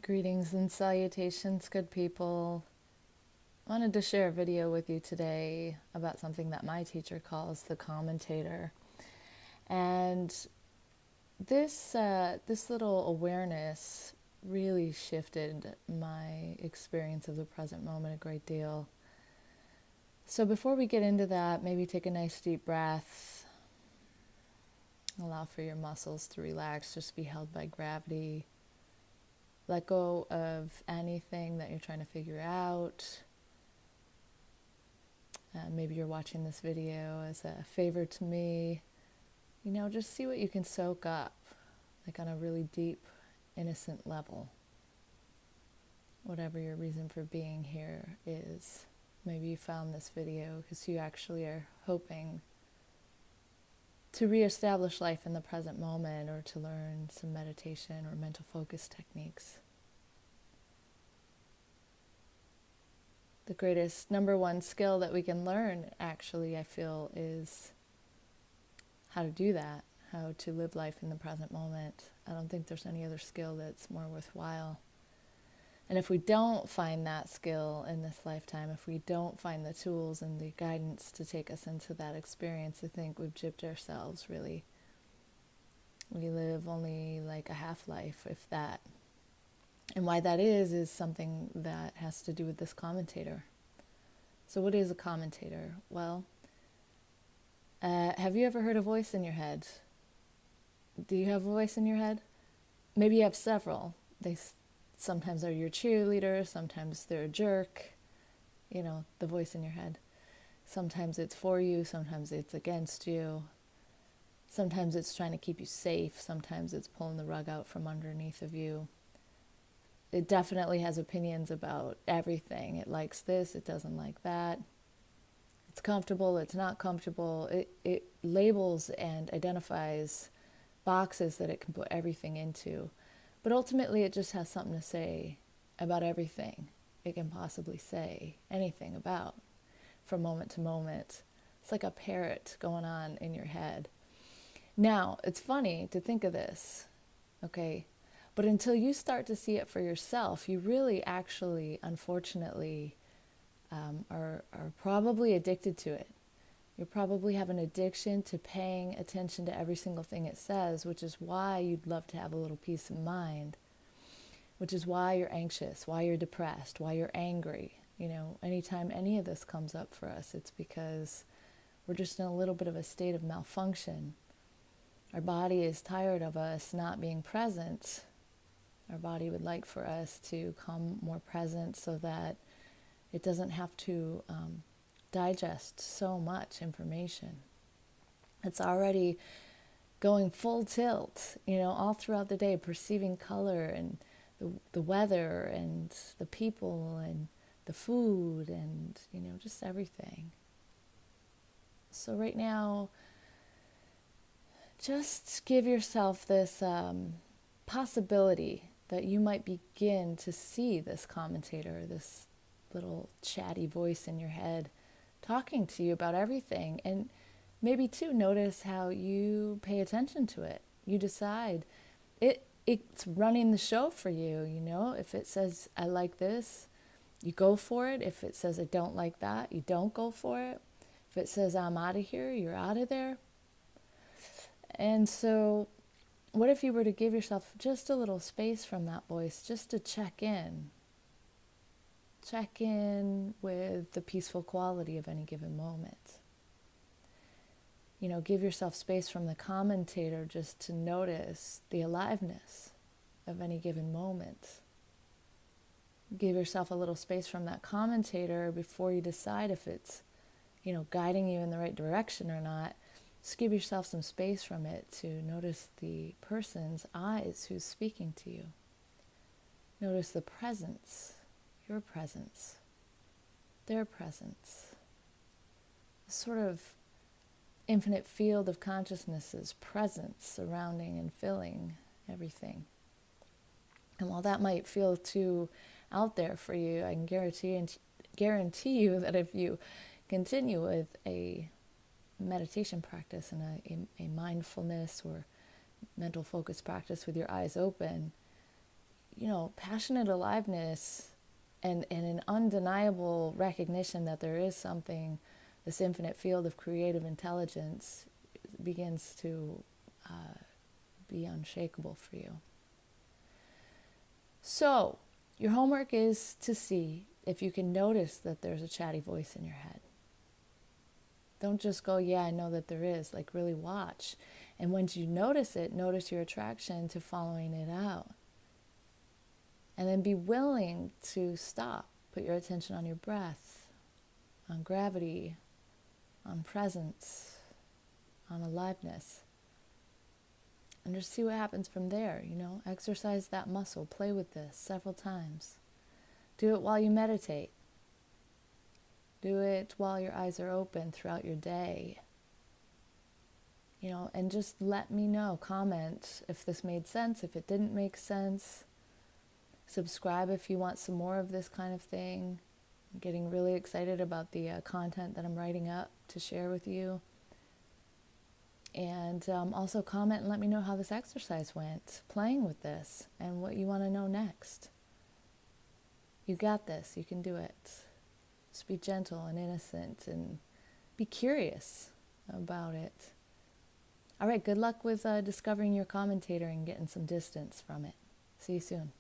Greetings and salutations, good people. I wanted to share a video with you today about something that my teacher calls the commentator. And this little awareness really shifted my experience of the present moment a great deal. So before we get into that, maybe take a nice deep breath. Allow for your muscles to relax, just be held by gravity. Let go of anything that you're trying to figure out. Maybe you're watching this video as a favor to me. Just see what you can soak up, like on a really deep, innocent level. Whatever your reason for being here is. Maybe you found this video because you actually are hoping to reestablish life in the present moment, or to learn some meditation or mental focus techniques. The greatest number one skill that we can learn, actually, I feel, is how to do that, how to live life in the present moment. I don't think there's any other skill that's more worthwhile. And if we don't find that skill in this lifetime, if we don't find the tools and the guidance to take us into that experience, I think we've gypped ourselves, really. We live only like a half-life, if that. And why that is something that has to do with this commentator. So what is a commentator? Well, have you ever heard a voice in your head? Do you have a voice in your head? Maybe you have several. They sometimes are your cheerleader, sometimes they're a jerk, the voice in your head. Sometimes it's for you, sometimes it's against you. Sometimes it's trying to keep you safe, sometimes it's pulling the rug out from underneath of you. It definitely has opinions about everything. It likes this, it doesn't like that. It's comfortable, it's not comfortable. It labels and identifies boxes that it can put everything into. But ultimately, it just has something to say about everything it can possibly say anything about from moment to moment. It's like a parrot going on in your head. Now, it's funny to think of this, okay? But until you start to see it for yourself, you really actually, unfortunately, are probably addicted to it. You probably have an addiction to paying attention to every single thing it says, which is why you'd love to have a little peace of mind, which is why you're anxious, why you're depressed, why you're angry. Anytime any of this comes up for us, it's because we're just in a little bit of a state of malfunction. Our body is tired of us not being present. Our body would like for us to come more present so that it doesn't have to digest so much information. It's already going full tilt, all throughout the day, perceiving color and the weather and the people and the food and, just everything. So right now, just give yourself this possibility that you might begin to see this commentator, this little chatty voice in your head talking to you about everything. And maybe too, notice how you pay attention to it. You decide it's running the show for you. If it says I like this, you go for it. If it says I don't like that, you don't go for it. If it says I'm out of here, you're out of there. And so what if you were to give yourself just a little space from that voice, just to check in with the peaceful quality of any given moment? Give yourself space from the commentator just to notice the aliveness of any given moment. Give yourself a little space from that commentator before you decide if it's, guiding you in the right direction or not. Just give yourself some space from it to notice the person's eyes who's speaking to you. Notice the presence, your presence, their presence. A sort of infinite field of consciousness's presence surrounding and filling everything. And while that might feel too out there for you, I can guarantee you that if you continue with a meditation practice and a mindfulness or mental focus practice with your eyes open, passionate aliveness and an undeniable recognition that there is something, this infinite field of creative intelligence begins to be unshakable for you. So, your homework is to see if you can notice that there's a chatty voice in your head. Don't just go, yeah, I know that there is. Like, really watch. And once you notice it, notice your attraction to following it out. And then be willing to stop. Put your attention on your breath, on gravity, on presence, on aliveness. And just see what happens from there, Exercise that muscle. Play with this several times. Do it while you meditate. Do it while your eyes are open throughout your day. And just let me know. Comment if this made sense, if it didn't make sense. Subscribe if you want some more of this kind of thing. I'm getting really excited about the content that I'm writing up to share with you. And also comment and let me know how this exercise went, playing with this, and what you want to know next. You got this. You can do it. Just be gentle and innocent and be curious about it. All right, good luck with discovering your commentator and getting some distance from it. See you soon.